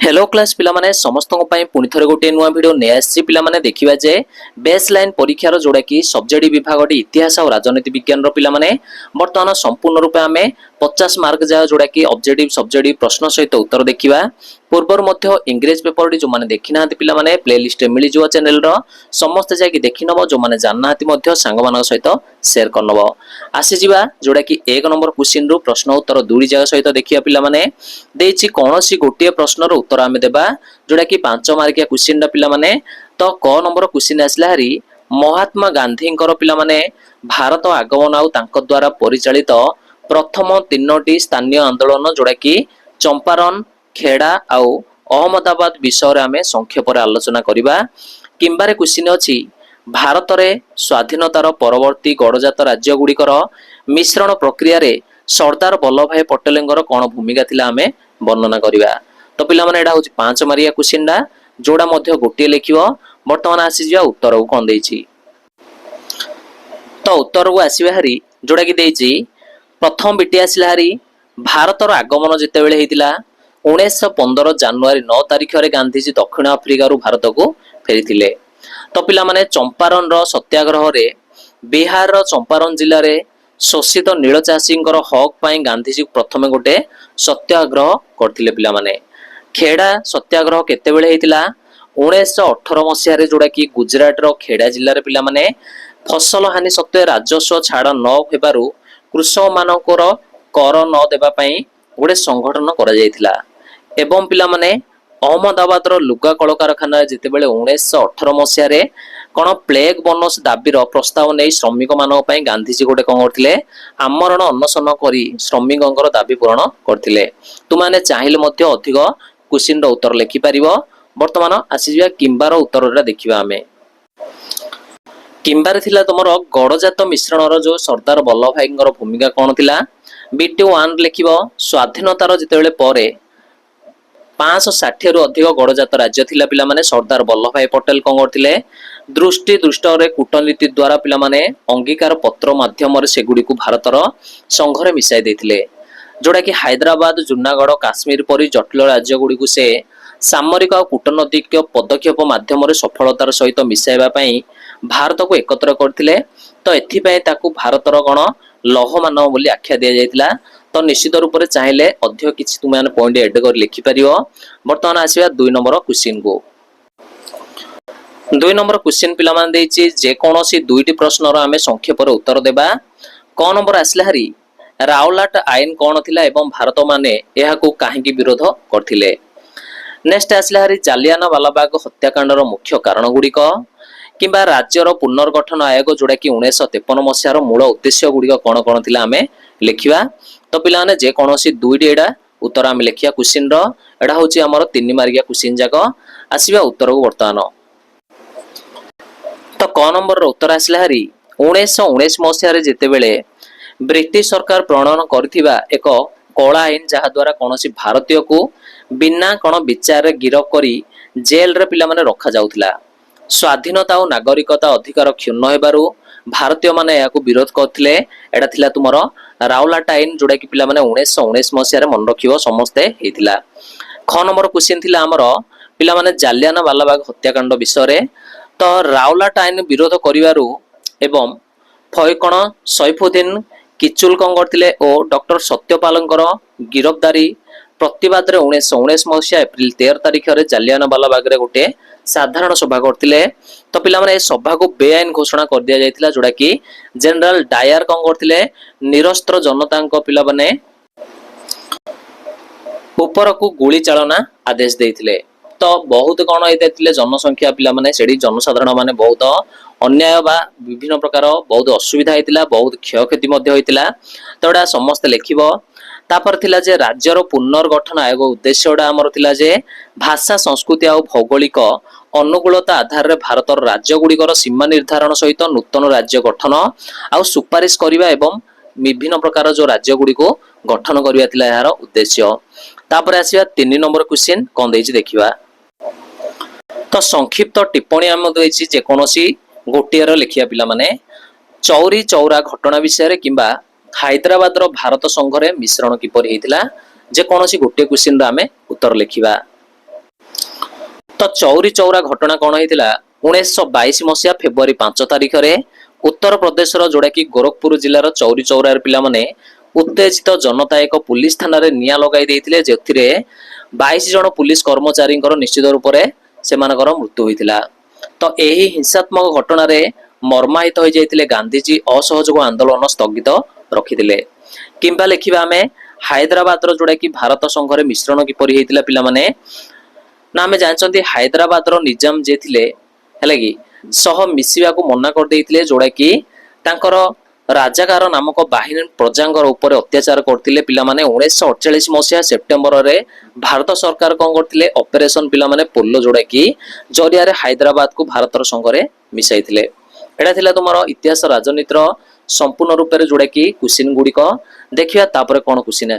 Hello class पिला माने समस्त पुणी थे गोटे नुआ भिडियो नहीं आसी पिला माने देखिबा जे बेस लाइन परीक्षार जोड़ा कि सब्जेक्ट विभाग इतिहास और राजनीति विज्ञान पिला माने वर्तमान संपूर्ण रूपे आमे 50 मार्क जाए जोड़ा कि ऑब्जेक्टिव सब्जेक्ट प्रश्न सहित उत्तर देखिबा पूर्वर मध्य इंग्लिश पेपर जो माने देखि ना पिला माने प्लेलिस्ट मिली जो चैनल रो समस्त जाय कि देखि नबो जो माने जानना मध्य सांग मान सहित शेयर करनबो आसी जिबा जोड़ा कि एक नंबर क्वेश्चन रु प्रश्न उत्तर दुई जगह सहित देखिया पिला माने देछि कोनोसी गोटे प्रश्न रो उत्तर आमे देबा जोड़ा कि 5 मार्किया क्वेश्चन पिला माने तो क नंबर क्वेश्चन आसला हरी महात्मा गांधी पिला माने भारत आगमन आउ तांको द्वारा परिचालित प्रथम तीनोटी स्थानीय आंदोलन जोड़ा कि चंपारण खेड़ा आउ अहमदाबाद विषय रे आमे संक्षेप रे आलोचना करिबा किंबारे क्वेश्चन अछि भारत रे स्वाधीनतार परवर्ती गणजात राज्य गुड़िकर मिश्रण प्रक्रिया रे सरदार वल्लभ भाई पटेलंकर कौन भूमिका थिला आमे वर्णना करिबा। तो पिला माने एडा होछि 5 मारिया क्वेश्चन डा जोड़ा मध्य गोटे लिखिबो वर्तमान आसी जिया उत्तर को कोन देछि। तो उत्तर को आसीबा हरी जोड़ा कि देछि प्रथम बिटी आसिला हरी भारतर आगमन जेते बेले हेतिला 1915 जनवरी 9 तारिख रे गांधीजी दक्षिण अफ्रिका रु भारत को फेरिथिले। तो पिला माने चंपारण रो सत्याग्रह रे बिहार रो चंपारण जिल्ला रे शोषित नील चाषींकर हक पाई गांधीजी प्रथमे गोटे सत्याग्रह करथिले पिला माने। खेड़ा सत्याग्रह केते बेले हेतिला 1918 मसिया रे जोड़ा कि गुजरात रो खेड़ा जिल्ला रे पिला माने फसल हानि सत्वे राजस्व छाड़ न हेबारु कृषक मानकर कर न देबा पई गोटे संगठन करा जायतिला एवं पिला माने अहमदाबाद रो लुगा कल कारखाना जेते बेले 1918 मसिया रे कोन प्लेग बोनस दाबीर प्रस्ताव नै श्रमिक मानक पई गांधीजी गोटे कोन करथिले आमरण अनशन करी श्रमिकंकर दाबी पूरण करथिले। तुमाने चाहिले मध्य अधिक क्वेश्चन रो उत्तर लिखि परिबो। वर्तमान आसीजिया किंबार उत्तर देखिबा आमे। किंबार थिला तुमर गणजात मिश्रण रो जो सरदार वल्लभ भाईंकर भूमिका कोन थिला बीटी 1 लिखिबो स्वाधीनतार जेतेबेले परे 560 रु अधिक गणजात राज्य थिला पिला माने सरदार वल्लभ भाई पटेल कोन करथिले दृष्टि दृष्टरे कूटनीति द्वारा पिला माने अंगीकार पत्र माध्यम रे सेगुडी को भारतर संघ रे मिसाई देथिले जोड़ा कि हैदराबाद जूनागढ़ काश्मीर परि जटिल राज्य गुडी को से सामरिक और कूटनैतिक पदक्षेप माध्यम रे सफलतार सहित मिसाइबा पई भारत को एकत्र करथिले। तो एथि पई ताकू भारतर गण लौह मानव बोली आख्या दिया जायतिला। तो निश्चित रूप से चाहिले अधिक किछि तुम माने पॉइंट ऐड कर लिखि परियो। वर्तमान आसीबा 2 नंबर क्वेश्चन को 2 नंबर क्वेश्चन पिला मान देछि जे कोनोसी दुईटी प्रश्न रो आमे संक्षेप रे उत्तर देबा। क नंबर आसला हरी रावलाट आईन कौन थिला एवं भारत माने एहा को काहे की विरोध करथिले। नेक्स्ट आसला हरी जालियाना वालाबाग हत्याकांड रो मुख्य कारण गुडी को किंबा राज्यर पुनर्गठन आयोग जोड़ा कि 1953 मसियार मूल उद्देश्य गुड़िक कौन कौन थिला आमे लिखिबा। तो पिला ने जे कोनोसी दुईटी एडा उत्तर आमे लिखिया क्वेश्चन रो एडा होची हमर 3 मार्किया क्वेश्चन जाक आसीबा उत्तर को वर्तमान। तो क नंबर रो उत्तर आसला हरी 1919 मसिया रे जेते बेले ब्रिटिश सरकार प्रणयन करथिबा एक कला आईन जहा द्वारा कोनोसी भारतीय को बिना कोन विचार रे गिरफ करी जेल रे पिला माने रखा जाउथिला। स्वाधीनता और नागरिकता अधिकार क्षुण्ण हेबारु भारतीय माने याकू विरोध करथिले। एडा थिला तुमरो रावलाट आईन जोड़ा कि पिला माने 1919 मसिया रे मन रखिबो समस्ते हेतिला। ख नंबर क्वेश्चन थिला हमरो पिला माने जालियाना वालाबाग हत्याकांड विषय रे। तो रावलाट आईन विरोध करिवारु एवं फयकण सैफुद्दीन किचुल कौन करथिले और डॉक्टर सत्यपालंकर गिरफ्तारी प्रतिवाद रे 1919 मसिया एप्रिल 13 तारिख रे जालियाना वालाबाग रे गोटे साधारण सभा करथिले। तो पिला माने ए सभा को बेआईन घोषणा कर दिया जायतिला जोड़ा कि जनरल डायर कौन करथिले निरस्त्र जनता को पिला माने ऊपर को गोली चालना आदेश देथिले। तो बहुत कौन होइतिले जनसंख्या पिला माने सेडी जनसाधारण माने बहुत अन्याय बा विभिन्न प्रकार बहुत असुविधा होइतिला बहुत क्षयक्षति मध्य होइतिला। तो एडा समस्त लिखिबो। तापर थिला जे राज्यर पुनर्गठन आयोग उद्देश्यडा हमर थिला जे भाषा संस्कृति और भौगोलिक अनुकूलता आधार रे भारतर राज्य गुड़िकर सीमा निर्धारण सहित नूतन राज्य गठन आउ सुपारिश करिबा एवं विभिन्न प्रकार जो राज्य गुड़ी को गठन करिबा थिला यार उद्देश्य। तापर आसीबा 3 नंबर क्वेश्चन कोन देछि देखिबा। तो संक्षिप्त टिप्पणी हम देछि जे कोनोसी गोटियर लिखिया पिला माने चौरी चौरा घटना विषय रे किंबा हैदराबाद रो भारत संघ रे मिश्रण किपर हेतिला जे कोनोसी गोटे क्वेश्चन रा हमें उत्तर लिखिबा। ତ ଚୌରି ଚୌରା ଘଟଣା କଣ ହେଇଥିଲା 1922 ମସିହା ଫେବୃଆରୀ 5 ତାରିଖରେ ଉତ୍ତରପ୍ରଦେଶର ଯୋଉଟାକି ଗୋରଖପୁର ଜିଲ୍ଲାର ଚୌରି ଚୌରାର ପିଲାମାନେ ଉତ୍ତେଜିତ ଜନତା ଏକ ପୁଲିସ ଥାନାରେ ନିଆଁ ଲଗାଇ ଦେଇଥିଲେ, ଯେଉଁଥିରେ 22 ଜଣ ପୁଲିସ କର୍ମଚାରୀଙ୍କର ନିଶ୍ଚିତ ରୂପରେ ସେମାନଙ୍କର ମୃତ୍ୟୁ ହୋଇଥିଲା। ତ ଏହି ହିଂସାତ୍ମକ ଘଟଣାରେ ମର୍ମାହିତ ହୋଇଯାଇଥିଲେ ଗାନ୍ଧିଜୀ ଅସହଯୋଗ ଆନ୍ଦୋଳନ ସ୍ଥଗିତ ରଖିଥିଲେ। କିମ୍ବା ଲେଖିବା ଆମେ ହାଇଦ୍ରାବାଦର ଯୋଉଟାକି ଭାରତ ସଂଘରେ ମିଶ୍ରଣ କିପରି ହେଇଥିଲା ପିଲାମାନେ ନା ଆମେ ଜାଣିଛନ୍ତି ହାଇଦ୍ରାବାଦର ନିଜାମ ଯିଏ ଥିଲେ ହେଲା କି ସହ ମିଶିବାକୁ ମନା କରିଦେଇଥିଲେ, ଯୋଉଟା କି ତାଙ୍କର ରାଜାକାର ନାମକ ବାହିନୀ ପ୍ରଜାଙ୍କର ଉପରେ ଅତ୍ୟାଚାର କରିଥିଲେ ପିଲାମାନେ। 1948 ମସିହା ସେପ୍ଟେମ୍ବରରେ ଭାରତ ସରକାର କଣ କରିଥିଲେ ଅପରେସନ ପିଲାମାନେ ପୋଲ ଯୋଉଟା କି ଜରିଆରେ ହାଇଦ୍ରାବାଦକୁ ଭାରତର ସଂଘରେ ମିଶାଇଥିଲେ। ଏଟା ଥିଲା ତୁମର ଇତିହାସ ରାଜନୀତିର ସମ୍ପୂର୍ଣ୍ଣ ରୂପରେ ଯୋଉଟା କି କ୍ୱେଶ୍ଚିନ୍ ଗୁଡିକ ଦେଖିବା, ତାପରେ କଣ କ୍ୱେଶ୍ଚିନ୍